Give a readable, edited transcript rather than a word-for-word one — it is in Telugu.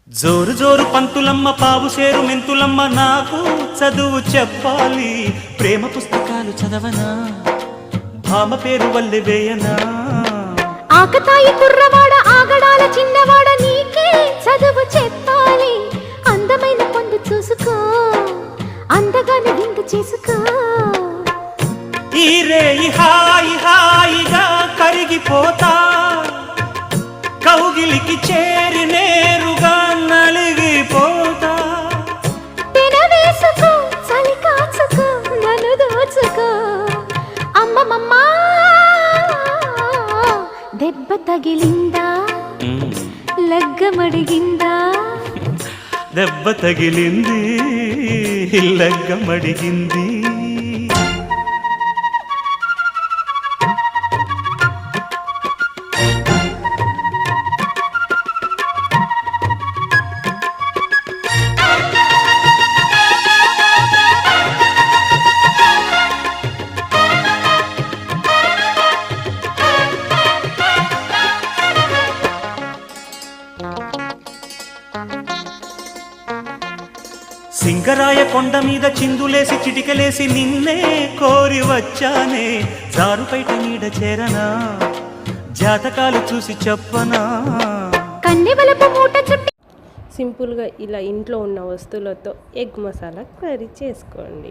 జోరు జోరు పంతులమ్మ పావు సేరు మెంతులమ్మ నాకు చదువు చెప్పాలి ప్రేమ పుస్తకాలు చదవనా భామ పేరు వల్లె వేయనా ఆకతాయి కుర్రవాడ ఆగడాల చిన్నవాడ నీకే చదువు చెప్పాలి అందమైన పొందు చూసుకో అందగానే విందు చేసుకో ఈ రేయి హాయి హాయిగా కరిగిపోతా కౌగిలికి చేరి నేరుగా నలిగిపోతా తినవేసుకో చలి కాచుకో నన్ను దోచుకో అమ్మమ్మ దెబ్బ తగిలిందా లగ్గమడిగిందా దెబ్బ తగిలింది లగ్గమడిగింది సింగరాయ కొండ మీద చిందులేసి చిటికలేసి నిన్నే కోరి వచ్చానే జారుపైట నీడ చేరనా జాతకాలు చూసి చెప్పనా కన్నెవలపు మూట చుట్టి సింపుల్గా ఇలా ఇంట్లో ఉన్న వస్తువులతో ఎగ్ మసాలా కర్రీ చేసుకోండి.